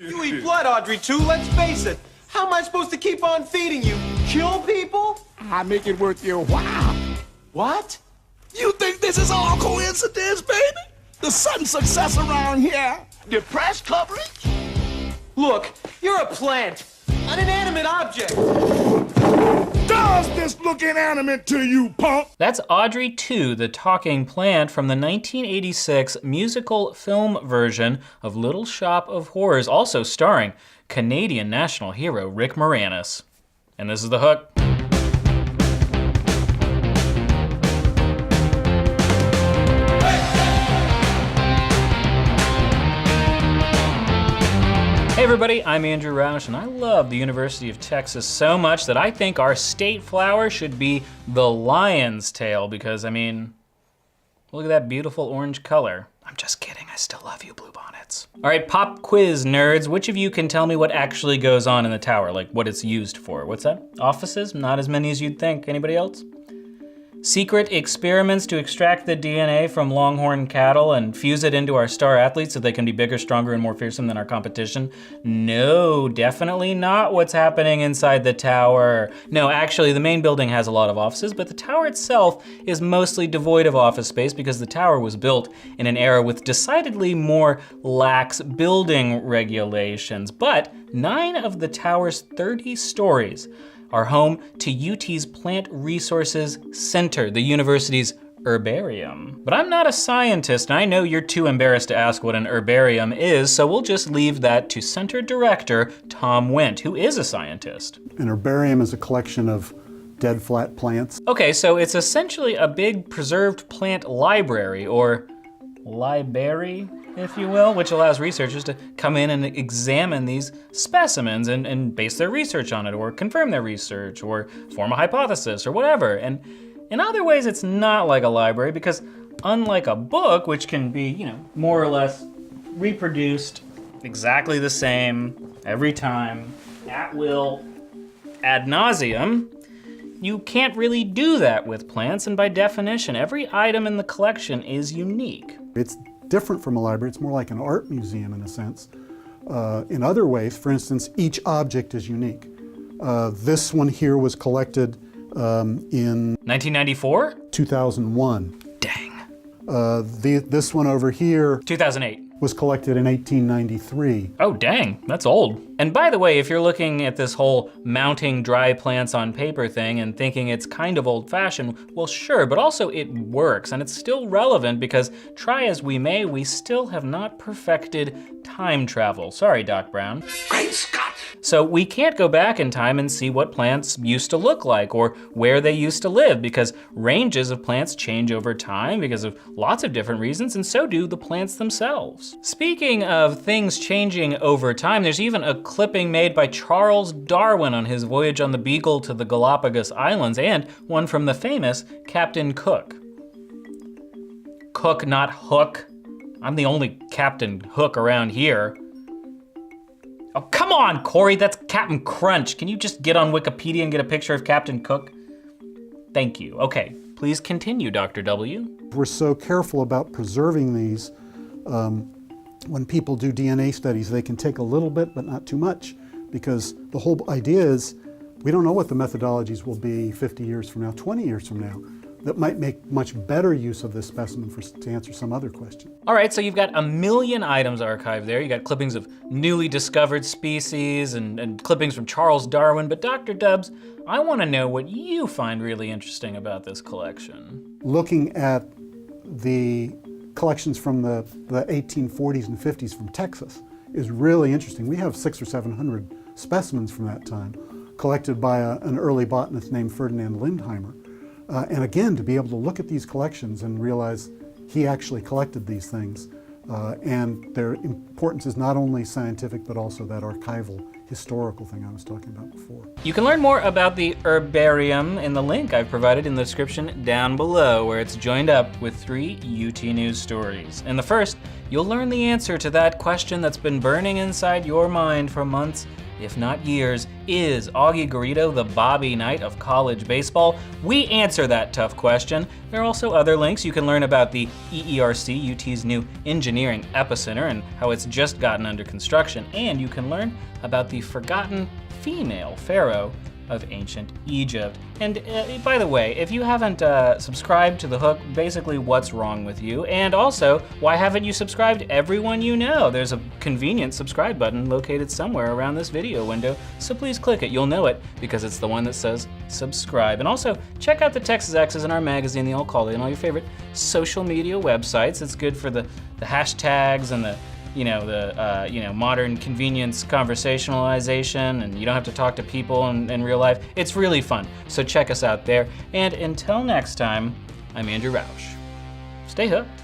You eat blood, Audrey, too, let's face it. How am I supposed to keep on feeding you? Kill people? I make it worth your while. What? You think this is all coincidence, baby? The sudden success around here? The press coverage? Look, you're a plant, an inanimate object. Does this look inanimate to you, punk? That's Audrey 2, the talking plant from the 1986 musical film version of Little Shop of Horrors, also starring Canadian national hero Rick Moranis. And this is the hook. Hey everybody, I'm Andrew Roush, and I love the University of Texas so much that I think our state flower should be the lion's tail because, I mean, look at that beautiful orange color. I'm just kidding, I still love you, bluebonnets. All right, pop quiz nerds, which of you can tell me what actually goes on in the tower, like what it's used for? What's that? Offices? Not as many as you'd think. Anybody else? Secret experiments to extract the DNA from longhorn cattle and fuse it into our star athletes so they can be bigger, stronger, and more fearsome than our competition? No, definitely not what's happening inside the tower. No, actually, the main building has a lot of offices, but the tower itself is mostly devoid of office space because the tower was built in an era with decidedly more lax building regulations. But 9 of the tower's 30 stories are home to UT's Plant Resources Center, the university's herbarium. But I'm not a scientist, and I know you're too embarrassed to ask what an herbarium is, so we'll just leave that to Center Director Tom Wendt, who is a scientist. An herbarium is a collection of dead flat plants. Okay, so it's essentially a big preserved plant library, or library, if you will, which allows researchers to come in and examine these specimens and base their research on it, or confirm their research, or form a hypothesis, or whatever. And in other ways, it's not like a library because unlike a book, which can be, you know, more or less reproduced exactly the same every time, at will, ad nauseum, you can't really do that with plants, and by definition, every item in the collection is unique. It's different from a library. It's more like an art museum in a sense. In other ways, for instance, each object is unique. This one here was collected in 1994? 2001. Dang. This one over here 2008. was collected in 1893. Oh, dang, that's old. And by the way, if you're looking at this whole mounting dry plants on paper thing and thinking it's kind of old fashioned, well, sure, but also it works and it's still relevant because try as we may, we still have not perfected time travel. Sorry, Doc Brown. Great Scott! So we can't go back in time and see what plants used to look like or where they used to live because ranges of plants change over time because of lots of different reasons, and so do the plants themselves. Speaking of things changing over time, there's even a clipping made by Charles Darwin on his voyage on the Beagle to the Galapagos Islands, and one from the famous Captain Cook. Cook, not Hook. I'm the only Captain Hook around here. Oh, come on, Corey, that's Captain Crunch. Can you just get on Wikipedia and get a picture of Captain Cook? Thank you. Okay, please continue, Dr. W. We're so careful about preserving these. When people do DNA studies, they can take a little bit, but not too much, because the whole idea is we don't know what the methodologies will be 50 years from now, 20 years from now, that might make much better use of this specimen to answer some other question. All right, so you've got 1 million items archived there. You got clippings of newly discovered species and clippings from Charles Darwin, but Dr. Dubs, I wanna know what you find really interesting about this collection. Looking at the collections from the 1840s and 50s from Texas is really interesting. We have 600 or 700 specimens from that time, collected by an early botanist named Ferdinand Lindheimer. And again, to be able to look at these collections and realize he actually collected these things, and their importance is not only scientific, but also that archival, historical thing I was talking about before. You can learn more about the herbarium in the link I've provided in the description down below, where it's joined up with 3 UT News stories. In the first, you'll learn the answer to that question that's been burning inside your mind for months if not years, is Augie Garrido the Bobby Knight of college baseball? We answer that tough question. There are also other links. You can learn about the EERC, UT's new engineering epicenter, and how it's just gotten under construction. And you can learn about the forgotten female pharaoh of ancient Egypt. And by the way, if you haven't subscribed to The Hook, basically what's wrong with you? And also, why haven't you subscribed everyone you know? There's a convenient subscribe button located somewhere around this video window, so please click it. You'll know it because it's the one that says subscribe. And also, check out the Texas X's in our magazine, The All Call It, and all your favorite social media websites. It's good for the hashtags and the modern convenience conversationalization, and you don't have to talk to people in real life. It's really fun, so check us out there. And until next time, I'm Andrew Roush. Stay hooked.